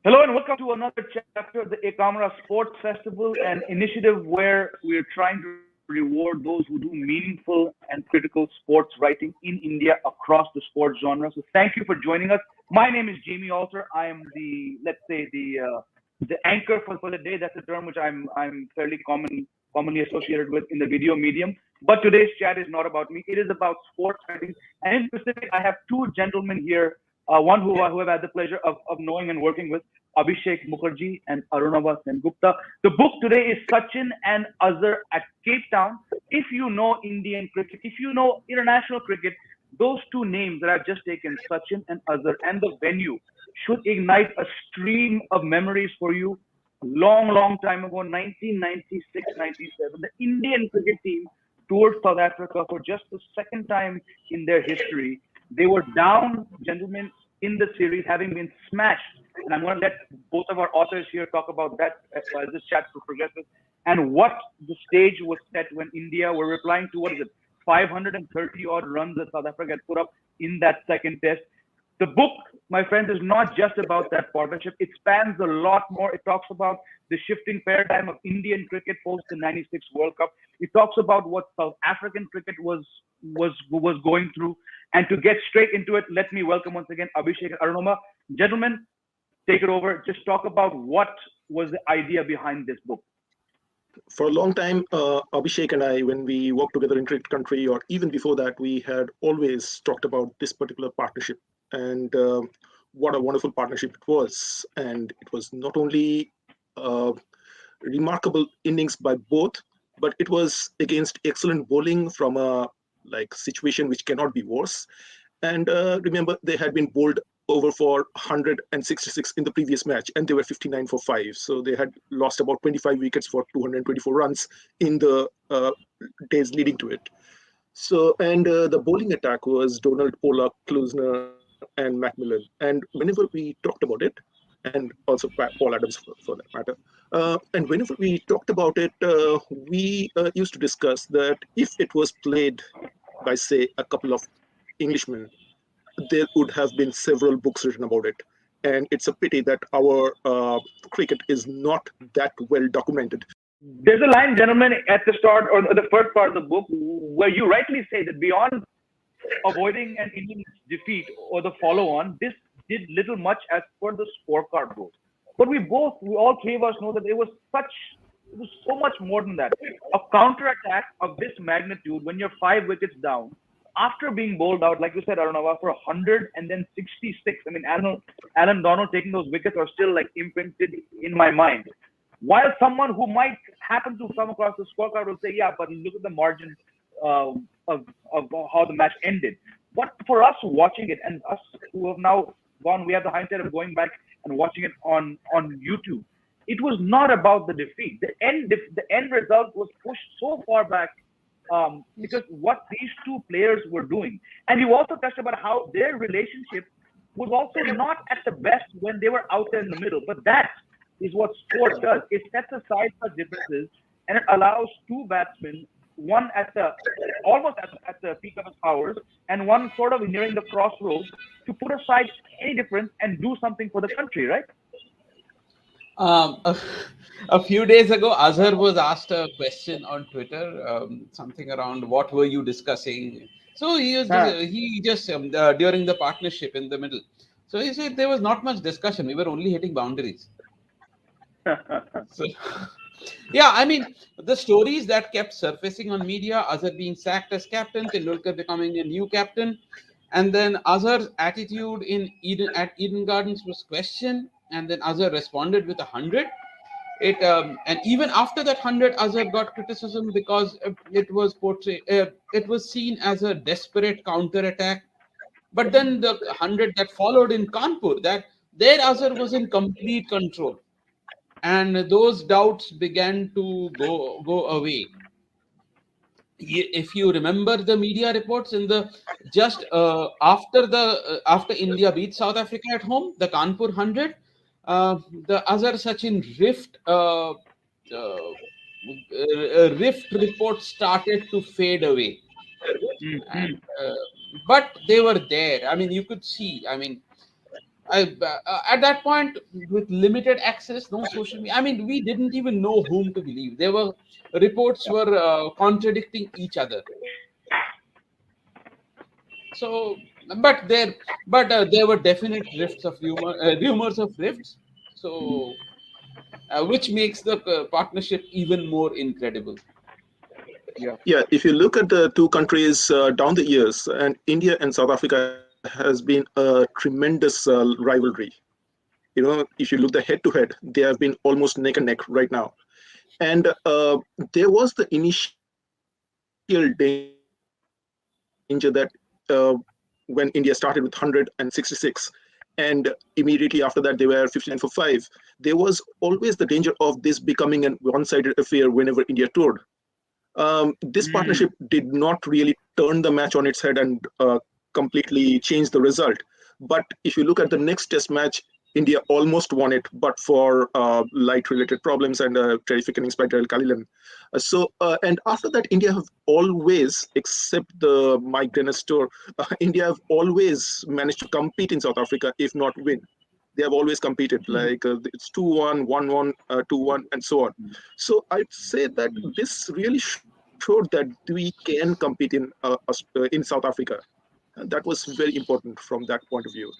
Hello and welcome to another chapter of the Ekamra Sports Festival, an initiative where we're trying to reward those who do meaningful and critical sports writing in India across the sports genre. So thank you for joining us. My name is Jamie Alter. I am the anchor for the day. That's a term which I'm fairly commonly associated with in the video medium. But today's chat is not about me. It is about sports writing, and in specific, I have two gentlemen here. One who I've had the pleasure of knowing and working with, Abhishek Mukherjee and Arunabha Sengupta. The book today is Sachin and Azhar at Cape Town. If you know Indian cricket, if you know international cricket, those two names that I've just taken, Sachin and Azhar, and the venue should ignite a stream of memories for you. Long time ago, 1996, 97, the Indian cricket team toured South Africa for just the second time in their history. They were down, gentlemen, in the series, having been smashed. And I'm going to let both of our authors here talk about that as this chat progresses. And what the stage was set when India were replying to, 530 odd runs that South Africa had put up in that second test. The book, my friends, is not just about that partnership. It spans a lot more. It talks about the shifting paradigm of Indian cricket post the '96 World Cup. It talks about what South African cricket was going through. And to get straight into it, let me welcome once again Abhishek and Arunabha. Gentlemen, take it over. Just talk about what was the idea behind this book. For a long time, Abhishek and I, when we worked together in Cricket Country, or even before that, we had always talked about this particular partnership and what a wonderful partnership it was. And it was not only remarkable innings by both, but it was against excellent bowling from a situation which cannot be worse. And remember, they had been bowled over for 166 in the previous match, and they were 59 for 5. So they had lost about 25 wickets for 224 runs in the days leading to it. So, and the bowling attack was Donald, Pollock, Klusner, and Macmillan. And whenever we talked about it, and also Paul Adams for that matter, and whenever we talked about it, we used to discuss that if it was played by, say, a couple of Englishmen, there would have been several books written about it. And it's a pity that our cricket is not that well documented. There's a line, gentlemen, at the start or the first part of the book where you rightly say that beyond avoiding an Indian defeat or the follow-on, this did little much as per the scorecard goes. But we all three of us know that it was so much more than that. A counter-attack of this magnitude when you're 5 wickets down, after being bowled out, like you said, Arunabha, for 100 and then 66. I mean, Alan Donald taking those wickets are still imprinted in my mind. While someone who might happen to come across the scorecard will say, yeah, but look at the margin of how the match ended. But for us watching it, and us who have now gone, we have the hindsight of going back and watching it on YouTube. It was not about the defeat. The end result was pushed so far back because what these two players were doing. And you also touched about how their relationship was also not at the best when they were out there in the middle. But that is what sport does. It sets aside such differences and it allows two batsmen, one almost at the peak of his powers, and one sort of nearing the crossroads, to put aside any difference and do something for the country, right? A few days ago, Azhar was asked a question on Twitter, something around what were you discussing. So he just during the partnership in the middle. So he said there was not much discussion. We were only hitting boundaries. So, yeah, I mean, the stories that kept surfacing on media, Azhar being sacked as captain, Tendulkar becoming a new captain, and then Azhar's attitude at Eden Gardens was questioned, and then Azhar responded with 100. And even after that 100, Azhar got criticism because it was seen as a desperate counter-attack. But then the 100 that followed in Kanpur, there Azhar was in complete control. And those doubts began to go away. If you remember the media reports in the just after India beat South Africa at home, the Kanpur 100, the Azhar Sachin rift report started to fade away. And, but they were there. I mean, you could see. I mean, At that point, with limited access, no social media. I mean, we didn't even know whom to believe. There were reports were contradicting each other. So, but there were definite rifts of rumors of rifts. So, which makes the partnership even more incredible. Yeah. Yeah, if you look at the two countries down the years, and India and South Africa has been a tremendous rivalry. If you look the head to head, they have been almost neck and neck right now. And there was the initial danger that when India started with 166, and immediately after that they were 59 for 5, there was always the danger of this becoming a one-sided affair whenever India toured. This partnership Mm. did not really turn the match on its head and completely change the result. But if you look at the next test match, India almost won it, but for light related problems and terrific innings by Daryl Kalilan. And after that, India have always, except the Mike Dennis tour, India have always managed to compete in South Africa, if not win. They have always competed, like it's 2-1, 1-1, 2-1, and so on. So I'd say that this really showed that we can compete in South Africa. And that was very important from that point of view.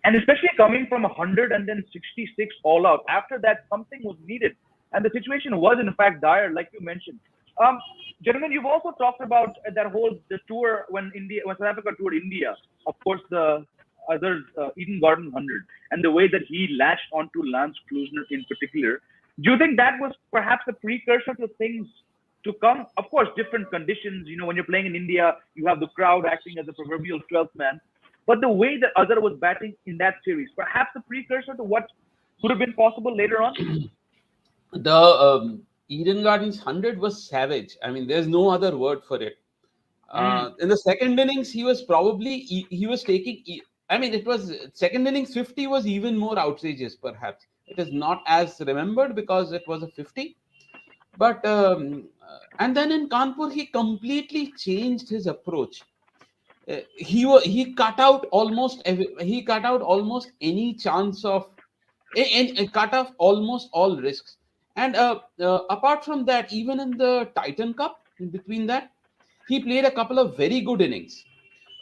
And especially coming from 100 and then 66 all out. After that, something was needed, and the situation was in fact dire, like you mentioned. Um, Gentlemen, you've also talked about that whole the tour when South Africa toured India. Of course, the other Eden Garden 100, and the way that he latched onto Lance Klusner in particular. Do you think that was perhaps a precursor to things to come? Of course, different conditions. When you're playing in India, you have the crowd acting as a proverbial 12th man. But the way that Azhar was batting in that series, perhaps a precursor to what could have been possible later on. The Eden Gardens 100 was savage. I mean, there's no other word for it. Mm. In the second innings, he was probably he was taking. I mean, it was second innings 50 was even more outrageous. Perhaps it is not as remembered because it was a 50. But and then in Kanpur, he completely changed his approach. He cut out he cut out almost any chance of and cut off almost all risks. And apart from that, even in the Titan Cup, in between that, he played a couple of very good innings.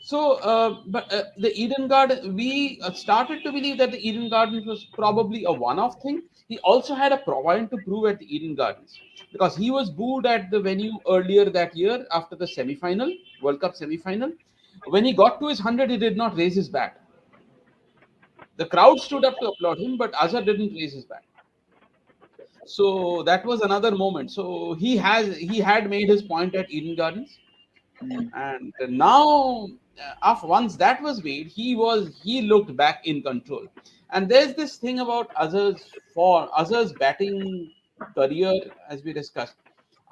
So, but the Eden Garden, we started to believe that the Eden Gardens was probably a one-off thing. He also had a point to prove at the Eden Gardens because he was booed at the venue earlier that year after the semi-final, World Cup semi-final. When he got to his 100, he did not raise his bat. The crowd stood up to applaud him, but Azhar didn't raise his bat. So that was another moment. So he had made his point at Eden Gardens, Mm. and now once that was made, he looked back in control. And there's this thing about Azhar's batting career, as we discussed.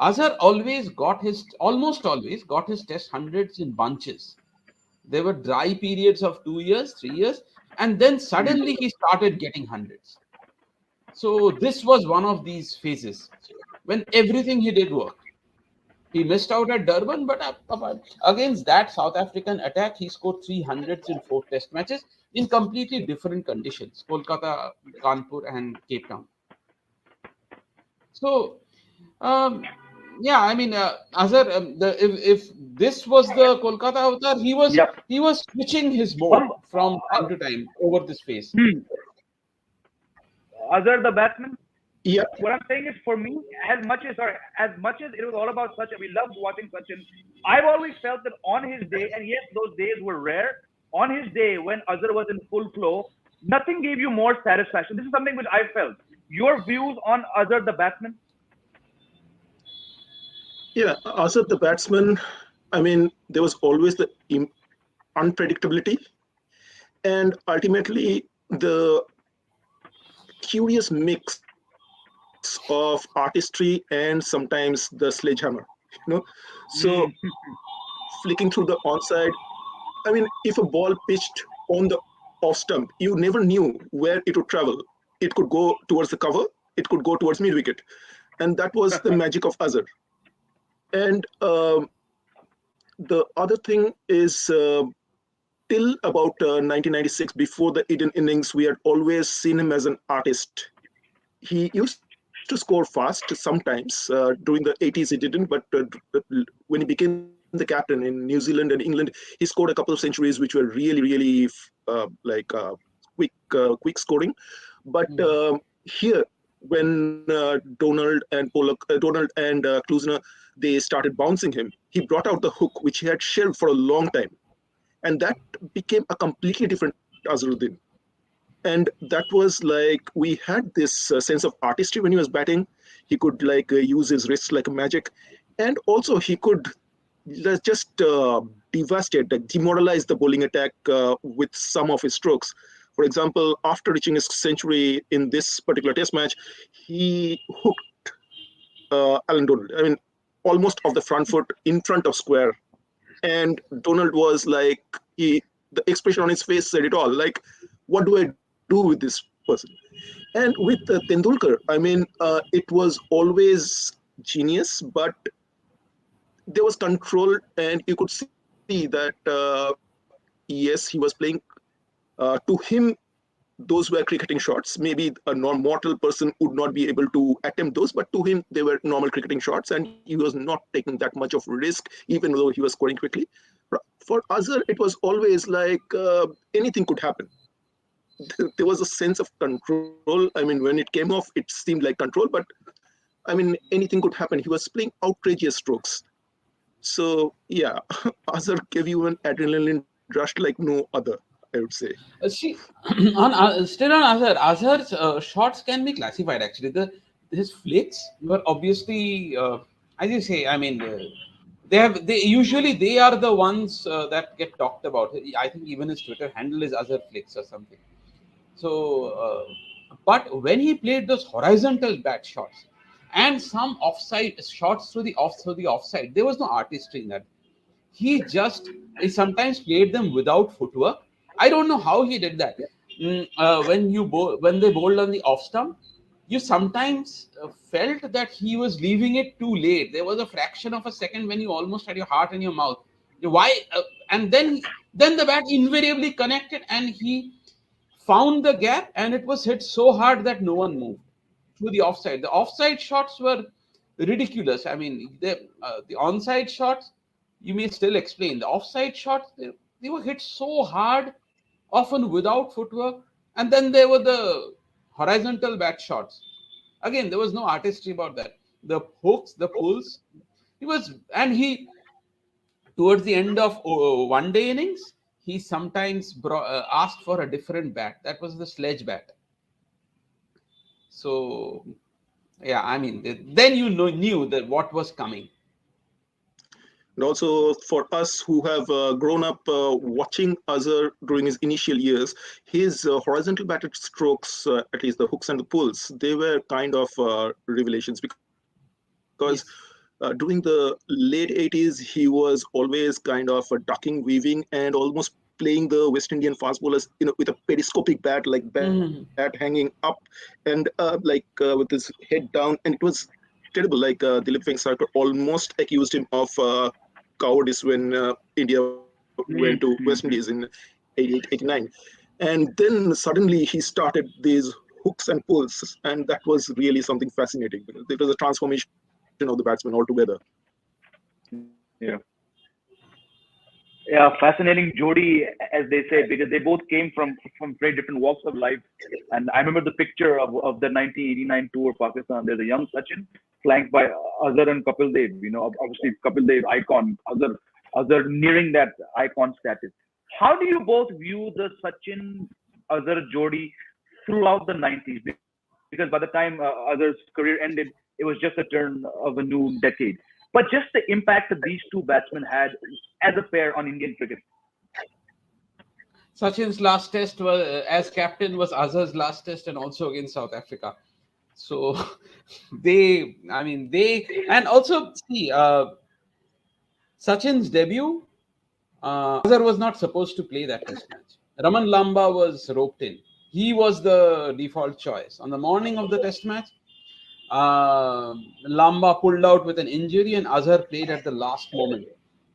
Azhar almost always got his test hundreds in bunches. There were dry periods of 2 years, 3 years, and then Mm. suddenly he started getting hundreds. So this was one of these phases when everything he did worked. He missed out at Durban, but against that South African attack, he scored 300s in 4 test matches in completely different conditions: Kolkata, Kanpur, and Cape Town. So, um, yeah, I mean, Azhar, if this was the Kolkata avatar, Yep. he was switching his mode One. from time to time over this phase. Hmm. Azhar the batsman. Yeah, What I'm saying is, for me, as much as it was all about Sachin, we loved watching Sachin. I've always felt that on his day, and yes, those days were rare. On his day, when Azhar was in full flow, nothing gave you more satisfaction. This is something which I felt. Your views on Azhar the batsman? yeah. Asad, the batsman, I mean, there was always the unpredictability and ultimately the curious mix of artistry and sometimes the sledgehammer. You know, so Mm. flicking through the onside. I mean, if a ball pitched on the off stump, you never knew where it would travel. It could go towards the cover, it could go towards mid wicket, and that was the magic of Azhar. And the other thing is till about 1996, before the Eden innings, we had always seen him as an artist. He used to score fast sometimes. During the 80s, he didn't, but when he became the captain in New Zealand and England, he scored a couple of centuries, which were really quick scoring. But here, when Donald and Klusner, they started bouncing him, he brought out the hook, which he had shelved for a long time, and that became a completely different Azharuddin. And that was like, we had this sense of artistry when he was batting. He could use his wrists like a magic, and also he could just devastate, demoralize the bowling attack with some of his strokes. For example, after reaching his century in this particular test match, he hooked Alan Donald. I mean, almost off the front foot in front of square. And Donald was like, the expression on his face said it all. Like, what do I do with this person? And with Tendulkar, I mean, it was always genius, but there was control, and you could see that, yes, he was playing. To him, those were cricketing shots. Maybe a mortal person would not be able to attempt those, but to him, they were normal cricketing shots, and he was not taking that much of risk, even though he was scoring quickly. For Azhar, it was always like anything could happen. There was a sense of control. I mean, when it came off, it seemed like control, but I mean, anything could happen. He was playing outrageous strokes. So yeah, Azhar gave you an adrenaline rush like no other, I would say. See, still on Azhar's shots can be classified actually. His flicks were obviously, as you say, I mean, they usually they are the ones that get talked about. I think even his Twitter handle is Azhar flicks or something. So, but when he played those horizontal bat shots and some offside shots through the offside, there was no artistry in that. He sometimes played them without footwork. I don't know how he did that. When they bowled on the off stump, you sometimes felt that he was leaving it too late. There was a fraction of a second when you almost had your heart in your mouth. Why? And then the bat invariably connected, and he found the gap, and it was hit so hard that no one moved through the offside. The offside shots were ridiculous. I mean, the onside shots, you may still explain. The offside shots, they were hit so hard, often without footwork. And then there were the horizontal bat shots. Again, there was no artistry about that. The hooks, the pulls. Towards the end of one day innings, he sometimes asked for a different bat. That was the sledge bat. So, yeah, I mean, then you knew that what was coming. And also for us who have grown up watching Azhar during his initial years, his horizontal batted strokes, at least the hooks and the pulls, they were kind of revelations, because during the late 80s, he was always kind of ducking, weaving, and almost playing the West Indian fast bowlers, with a periscopic bat, like bat hanging up, and with his head down, and it was terrible. Like Dilip Vengsarkar almost accused him of cowardice when India went to West Indies in 88, 89. And then suddenly he started these hooks and pulls, and that was really something fascinating. It was a transformation of the batsman altogether. Yeah, fascinating Jodi, as they say, because they both came from very different walks of life. And I remember the picture of the 1989 tour Pakistan. There's a young Sachin flanked by Azhar and Kapil Dev. Obviously Kapil Dev icon, Azhar nearing that icon status. How do you both view the Sachin Azhar Jodi throughout the 90s? Because by the time Azhar's career ended, it was just a turn of a new decade. But just the impact that these two batsmen had as a pair on Indian cricket. Sachin's last test as captain was Azhar's last test, and also against South Africa. So and also see Sachin's debut. Azhar was not supposed to play that test match. Raman Lamba was roped in. He was the default choice. On the morning of the test match, Lamba pulled out with an injury, and Azhar played at the last moment.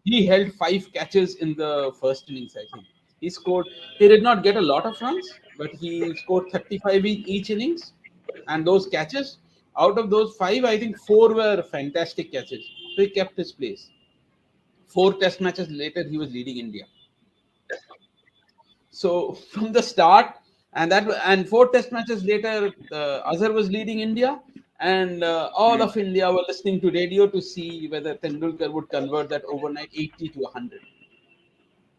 He held 5 catches in the first innings, I think. He scored. He did not get a lot of runs, but he scored 35 in each innings, and those catches. Out of those five, I think four were fantastic catches. So he kept his place. Four Test matches later, he was leading India. So from the start, and four Test matches later, Azhar was leading India, and all of India were listening to radio to see whether Tendulkar would convert that overnight 80 to 100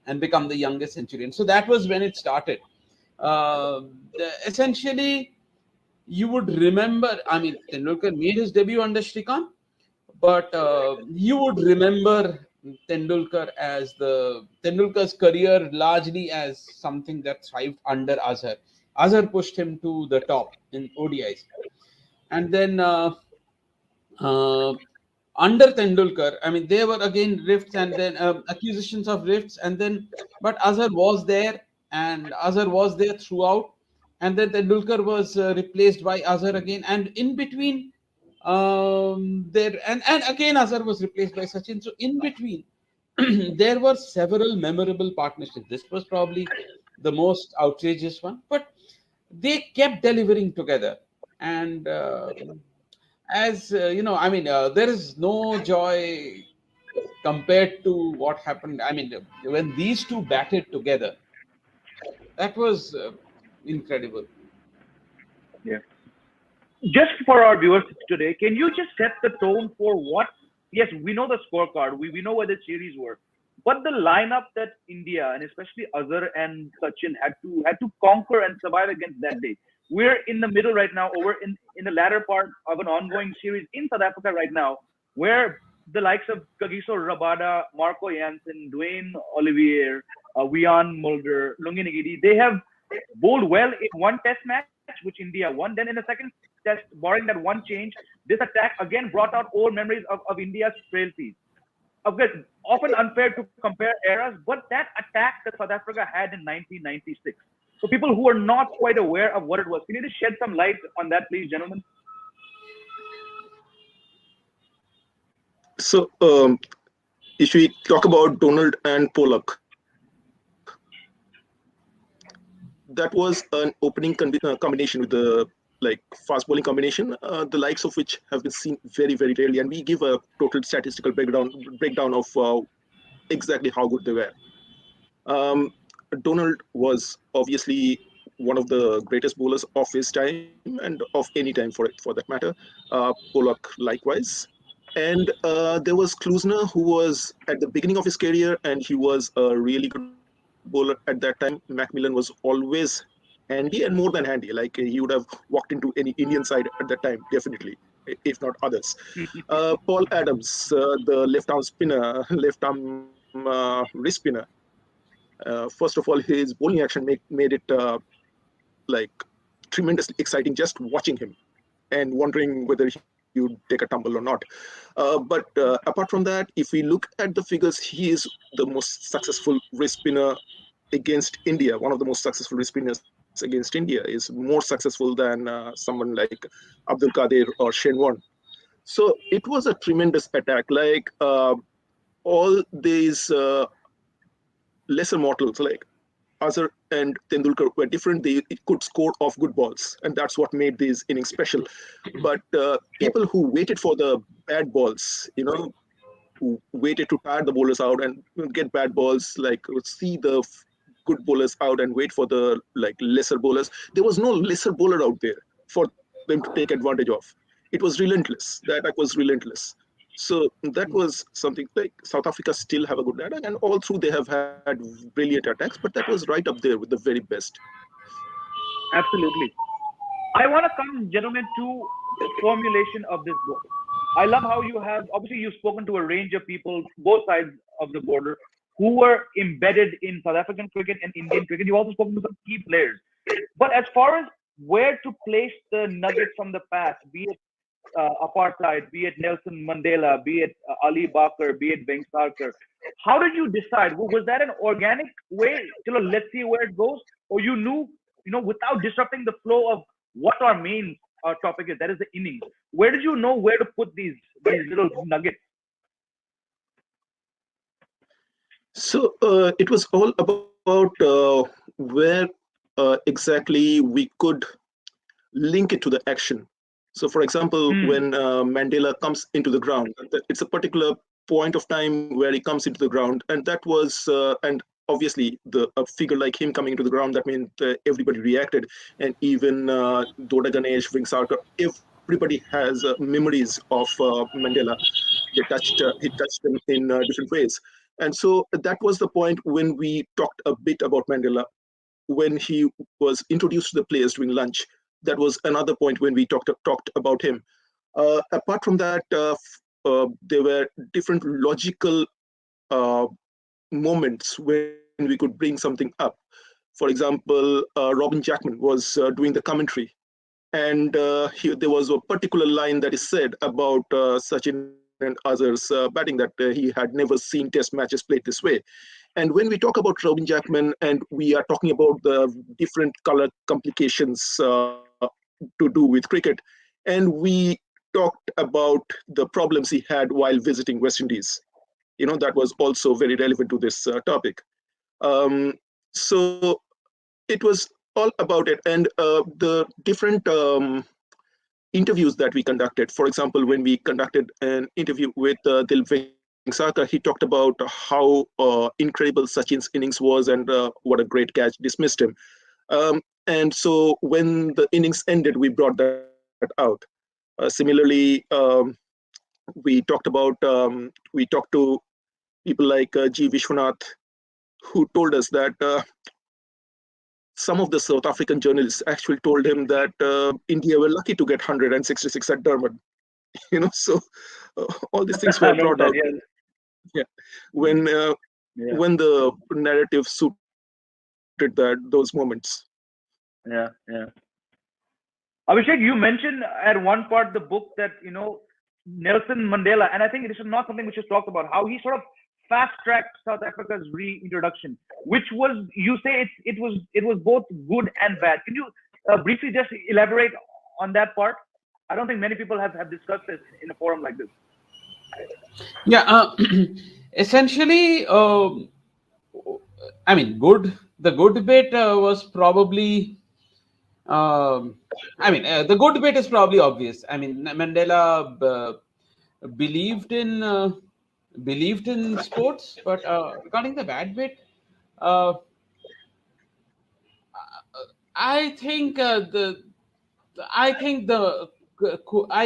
and become the youngest centurion. So that was when it started. Essentially, you would remember. I mean, Tendulkar made his debut under Shrikant, but you would remember Tendulkar's career largely as something that thrived under Azhar. Azhar pushed him to the top in ODIs, and then under Tendulkar, I mean, there were again rifts and then accusations of rifts, and then but Azhar was there, and Azhar was there throughout, and then Tendulkar was replaced by Azhar again, and in between there and again Azhar was replaced by Sachin. So in between there were several memorable partnerships. This was probably the most outrageous one, but they kept delivering together. And as I mean, there is no joy compared to what happened. I mean, when these two batted together, that was incredible. Yeah. Just for our viewers today, can you just set the tone for what? Yes, we know the scorecard. We know where the series were, but the lineup that India and especially Azhar and Sachin had to conquer and survive against that day. We're in the middle right now, over in the latter part of an ongoing series in South Africa right now, where the likes of Kagiso Rabada, Marco Jansen, Dwayne Olivier, Wian Mulder, Lungi Nagidi, they have bowled well in one test match, which India won. Then in the second test, barring that one change, this attack again brought out old memories of India's frailties. Of course, often unfair to compare eras, but that attack that South Africa had in 1996. So people who are not quite aware of what it was, can you just shed some light on that, please, gentlemen? So, if we talk about Donald and Pollock, that was an opening combination with the fast bowling combination, the likes of which have been seen very, very rarely. And we give a total statistical breakdown of exactly how good they were. Donald was obviously one of the greatest bowlers of his time and of any time for that matter. Pollock likewise. And there was Klusner, who was at the beginning of his career, and he was a really good bowler at that time. Macmillan was always handy and more than handy. Like he would have walked into any Indian side at that time, definitely, if not others. Paul Adams, the left-arm spinner, left-arm wrist spinner. First of all, his bowling action made it tremendously exciting just watching him and wondering whether he would take a tumble or not. But apart from that, if we look at the figures, he is the most successful wrist spinner against India. One of the most successful wrist spinners against India, is more successful than someone like Abdul Qadir or Shane Warne. So it was a tremendous attack. All these lesser mortals like Azhar and Tendulkar were different. They could score off good balls, and that's what made these innings special. But people who waited for the bad balls, who waited to tire the bowlers out and get bad balls, would see the good bowlers out and wait for the lesser bowlers. There was no lesser bowler out there for them to take advantage of. It was relentless. The attack was relentless. So that was something South Africa still have a good attack, and all through they have had brilliant attacks, but that was right up there with the very best. Absolutely. I want to come, gentlemen, to the formulation of this book. I love how you have, obviously, you've spoken to a range of people, both sides of the border, who were embedded in South African cricket and Indian cricket. You've also spoken to some key players. But as far as where to place the nuggets from the past, be it apartheid, be it Nelson Mandela, be it Ali Bakr, be it Vengsarkar, how did you decide? Was that an organic way? Let's see where it goes, or you knew, without disrupting the flow of what our main topic is, that is the innings. Where did you know where to put these little nuggets? So it was all about about where exactly we could link it to the action. So, for example, when Mandela comes into the ground, it's a particular point of time where he comes into the ground, and that was, and obviously, a figure like him coming into the ground, that meant everybody reacted, and even Doda Ganesh, Vingsarkar, everybody has memories of Mandela. He touched them in different ways, and so that was the point when we talked a bit about Mandela when he was introduced to the players during lunch. That was another point when we talked about him. Apart from that, there were different logical moments when we could bring something up. For example, Robin Jackman was doing the commentary, and there was a particular line that is said about Sachin and Azhar's batting, that he had never seen test matches played this way. And when we talk about Robin Jackman, and we are talking about the different color complications to do with cricket, and we talked about the problems he had while visiting West Indies, that was also very relevant to this topic. So it was all about it, and the different interviews that we conducted. For example, when we conducted an interview with Dilip Vengsarkar, he talked about how incredible Sachin's innings was, and what a great catch, dismissed him. And so when the innings ended, we brought that out. Similarly, we talked to people like G. Vishwanath, who told us that some of the South African journalists actually told him that India were lucky to get 166 at Durban. So all these things were brought out. Yeah, when the narrative suited those moments. Yeah. Abhishek, you mentioned at one part the book that Nelson Mandela, and I think this is not something which is talked about, how he sort of fast-tracked South Africa's reintroduction, which was, you say it was both good and bad. Can you briefly just elaborate on that part? I don't think many people have discussed this in a forum like this. Yeah, essentially, I mean, the good bit was probably, the good bit is probably obvious. I mean, Mandela believed in sports, but regarding the bad bit, I think I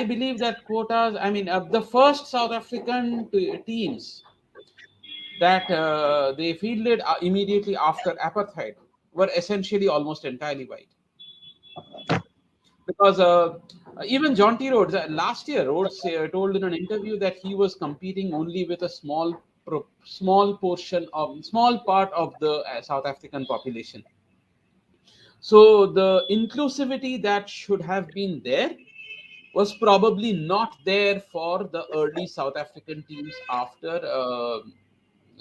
believe that quotas. I mean, the first South African teams that they fielded immediately after apartheid were essentially almost entirely white. Because even John T. Rhodes last year, Rhodes told in an interview that he was competing only with a small part of the South African population. So the inclusivity that should have been there was probably not there for the early South African teams after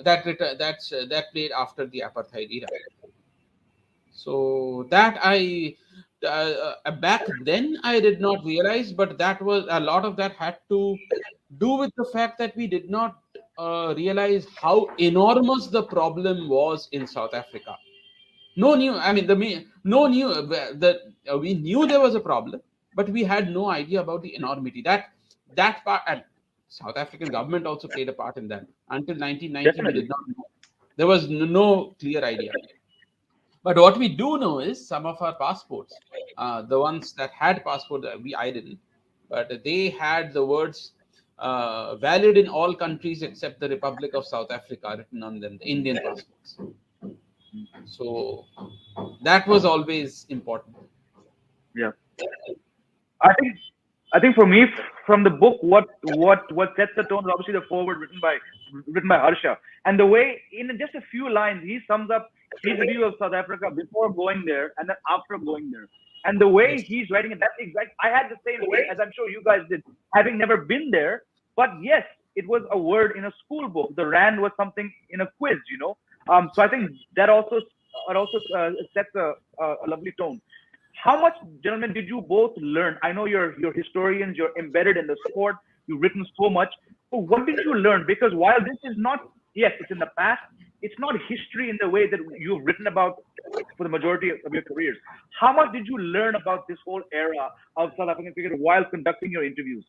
that played after the apartheid era. So that back then I did not realize, but that was a lot of that had to do with the fact that we did not realize how enormous the problem was in South Africa. We knew there was a problem, but we had no idea about the enormity. That part, and South African government also played a part in that. Until 1990, Definitely. we did not know. There was no clear idea. But what we do know is some of our passports, the ones that had passport, I didn't, but they had the words valid in all countries except the Republic of South Africa written on them, the Indian passports. So that was always important. Yeah, I think for me, from the book, what sets the tone is obviously the foreword written by Harsha, and the way in just a few lines he sums up his view of South Africa before going there and then after going there, and the way he's writing it. That's exact. I had the same thing, as I'm sure you guys did, having never been there. But yes, it was a word in a school book. The rand was something in a quiz, So I think that also sets a lovely tone. How much, gentlemen, did you both learn? I know you're historians, you're embedded in the sport, you've written so much. But what did you learn? Because while this is not, yes, it's in the past, It's not history in the way that you've written about for the majority of your careers. How much did you learn about this whole era of South African cricket while conducting your interviews?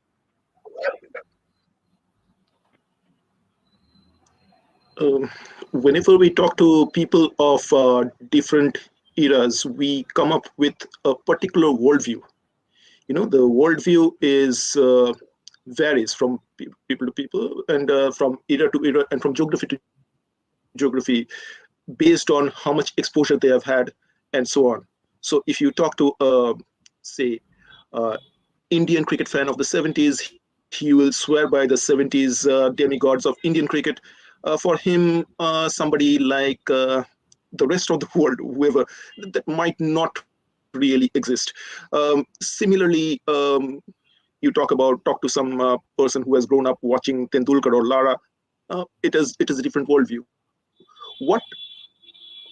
Whenever we talk to people of different eras, we come up with a particular worldview. The worldview is varies from people to people, and from era to era, and from geography to geography, based on how much exposure they have had, and so on. So if you talk to, say, Indian cricket fan of the 70s, he will swear by the 70s demigods of Indian cricket. For him, somebody like the rest of the world, whoever, that might not really exist. Similarly, you talk to some person who has grown up watching Tendulkar or Lara. It is a different worldview. What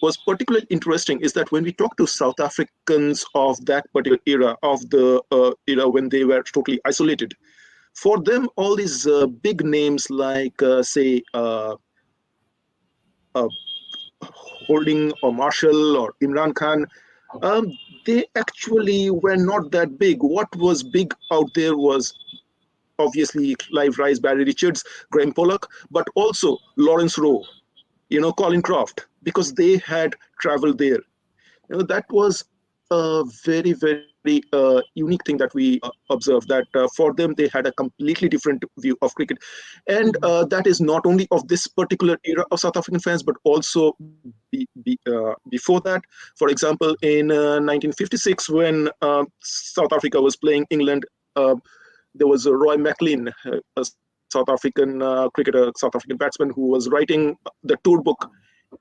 was particularly interesting is that when we talk to South Africans of that particular era, of the era when they were totally isolated, for them, all these big names like, say, Holding or Marshall or Imran Khan, they actually were not that big. What was big out there was obviously Clive Rice, Barry Richards, Graham Pollock, but also Lawrence Rowe, Colin Croft, because they had traveled there. That was a very, very unique thing that we observed, that for them, they had a completely different view of cricket. And that is not only of this particular era of South African fans, but also before that. For example, in 1956, when South Africa was playing England, there was Roy McLean, a South African cricketer, South African batsman, who was writing the tour book.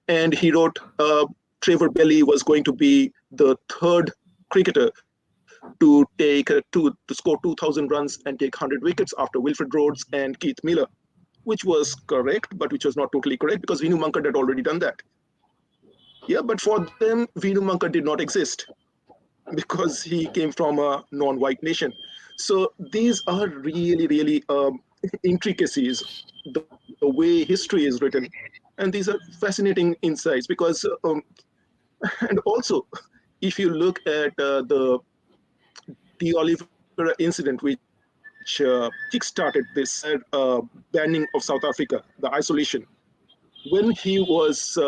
And he wrote Trevor Belly was going to be the third cricketer to score 2,000 runs and take 100 wickets after Wilfred Rhodes and Keith Miller, which was correct, but which was not totally correct because Vinu Mankad had already done that. Yeah, but for them, Vinu Mankad did not exist because he came from a non-white nation. So these are really, really intricacies, the way history is written. And these are fascinating insights because, and also, if you look at the Oliver incident, which kickstarted this banning of South Africa, the isolation, when he was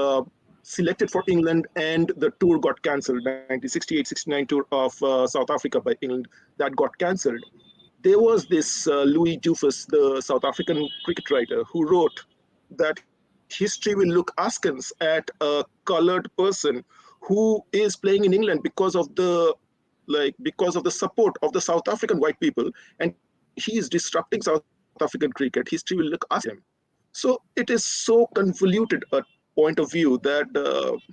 selected for England and the tour got cancelled, 1968-69 tour of South Africa by England, that got cancelled. There was this Louis Dufus, the South African cricket writer, who wrote that history will look askance at a colored person who is playing in England because of the support of the South African white people, and he is disrupting South African cricket. History will look askance at him. So it is so convoluted a point of view that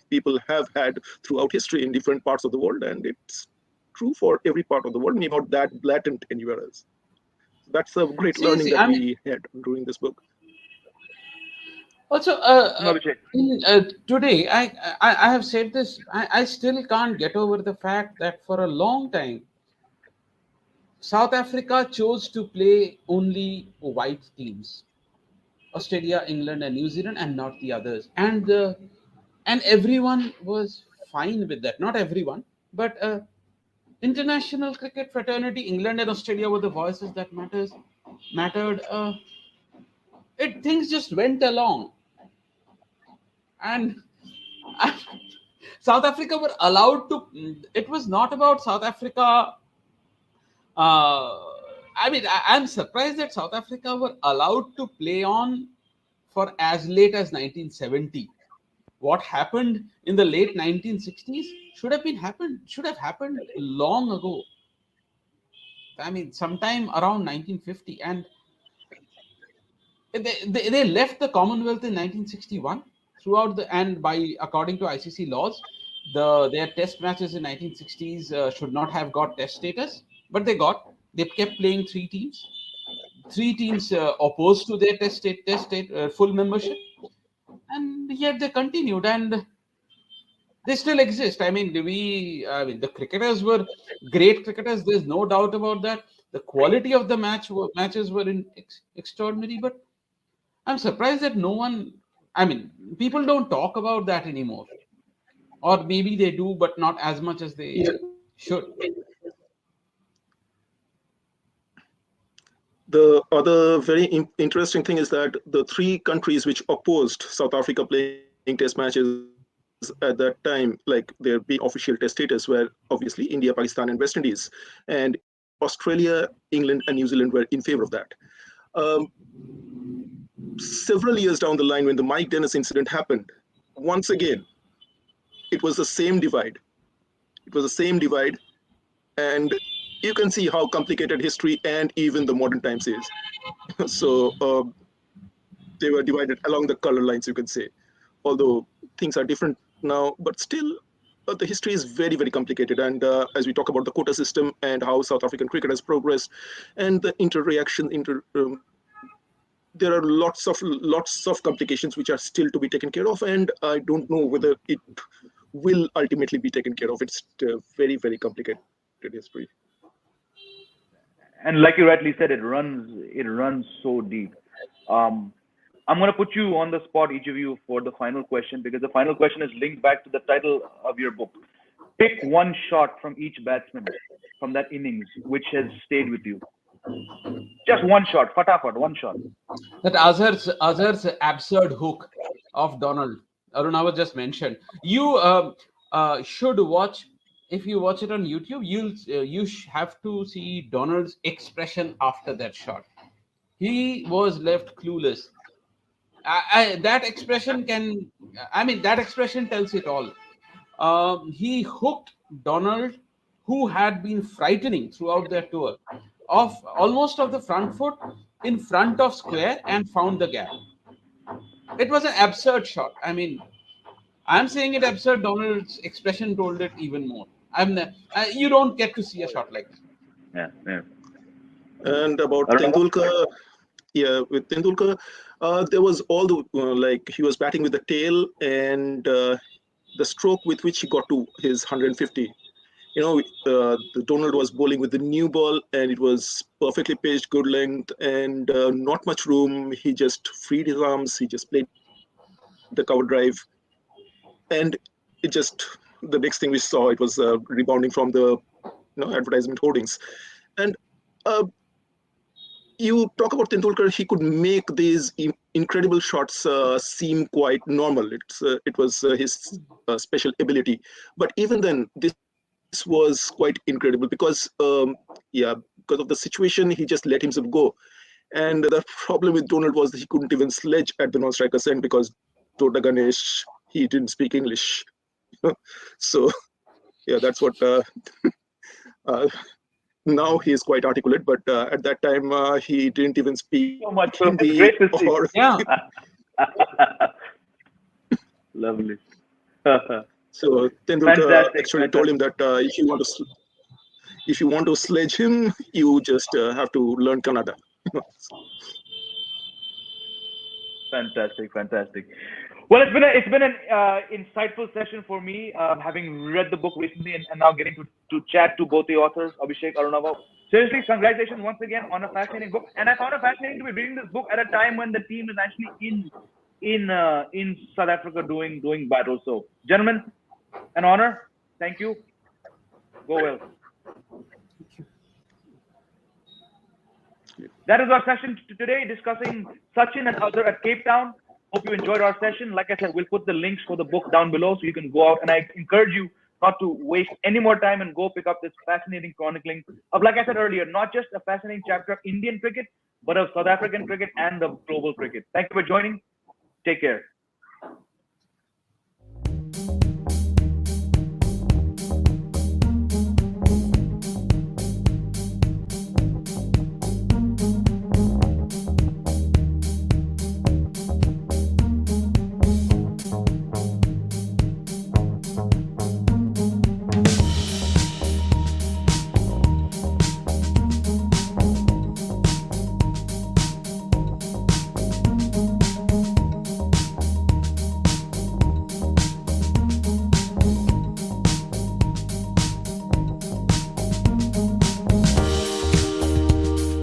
people have had throughout history in different parts of the world, and it's true for every part of the world, maybe not that blatant anywhere else. That's a great learning that we had during this book. Also, today, I have said this, I still can't get over the fact that for a long time, South Africa chose to play only white teams. Australia, England, and New Zealand, and not the others. And everyone was fine with that. Not everyone, but international cricket fraternity, England and Australia were the voices that mattered. Things just went along, and South Africa were allowed to. It was not about South Africa. I mean, I'm surprised that South Africa were allowed to play on for as late as 1970. What happened in the late 1960s should have happened long ago. I mean, sometime around 1950, and they left the Commonwealth in 1961 throughout and according to ICC laws, their test matches in 1960s should not have got test status, but they kept playing three teams. Three teams opposed to their test state full membership, and yet they continued, and they still exist. I mean, the cricketers were great cricketers. There's no doubt about that. The quality of the matches were extraordinary, but I'm surprised that no one I mean, people don't talk about that anymore, or maybe they do, but not as much as they should. The other very interesting thing is that the three countries which opposed South Africa playing test matches at that time, like there being official test status, were obviously India, Pakistan, and West Indies. And Australia, England, and New Zealand were in favor of that. Um, Several years down the line, when the Mike Dennis incident happened, once again, it was the same divide. It was the same divide. And you can see how complicated history and even the modern times is. So they were divided along the color lines, you can say. Although things are different now, but still the history is very, very complicated. And as we talk about the quota system and how South African cricket has progressed and the there are lots of complications which are still to be taken care of. And I don't know whether it will ultimately be taken care of. It's very, very complicated history. And like you rightly said, it runs so deep. Um, I'm going to put you on the spot, each of you, for the final question, because the final question is linked back to the title of your book. Pick one shot from each batsman from that innings which has stayed with you. Just one shot, fatafat, one shot. That Azhar's absurd hook of Donald. Arunabha just mentioned. You should watch. If you watch it on YouTube, you have to see Donald's expression after that shot. He was left clueless. That expression can. I mean, that expression tells it all. He hooked Donald, who had been frightening throughout their tour, off almost of the front foot in front of square and found the gap. It was an absurd shot. I mean, I'm saying it absurd. Donald's expression told it even more. You don't get to see a shot like that. Yeah, yeah. And about Arunabha? Tendulkar, yeah, with Tendulkar, there was all the like he was batting with the tail and the stroke with which he got to his 150. The Donald was bowling with the new ball and it was perfectly pitched, good length, and not much room. He just freed his arms. He just played the cover drive, and it just the next thing we saw it was rebounding from the advertisement hoardings. And you talk about Tendulkar, he could make these incredible shots seem quite normal. It was his special ability. But even then, this was quite incredible because, because of the situation, he just let himself go. And the problem with Donald was that he couldn't even sledge at the non-striker's end because Tota Ganesh, he didn't speak English. So, yeah, that's what. Uh, Now he is quite articulate, but at that time he didn't even speak So much. So it's Hindi great to see. or Yeah, Lovely. so. Tendulkar Fantastic. actually told him that if you want to sledge him, you just have to learn Kannada. Fantastic. Well, it's been an insightful session for me, having read the book recently and now getting to chat to both the authors, Abhishek, Arunabha. Seriously, congratulations once again on a fascinating book. And I found it fascinating to be reading this book at a time when the team is actually in South Africa doing battle. So, gentlemen, an honor. Thank you. Go well. That is our session today, discussing Sachin and Azhar at Cape Town. Hope you enjoyed our session. Like I said, we'll put the links for the book down below so you can go out. And I encourage you not to waste any more time and go pick up this fascinating chronicling of, like I said earlier, not just a fascinating chapter of Indian cricket, but of South African cricket and of global cricket. Thank you for joining. Take care.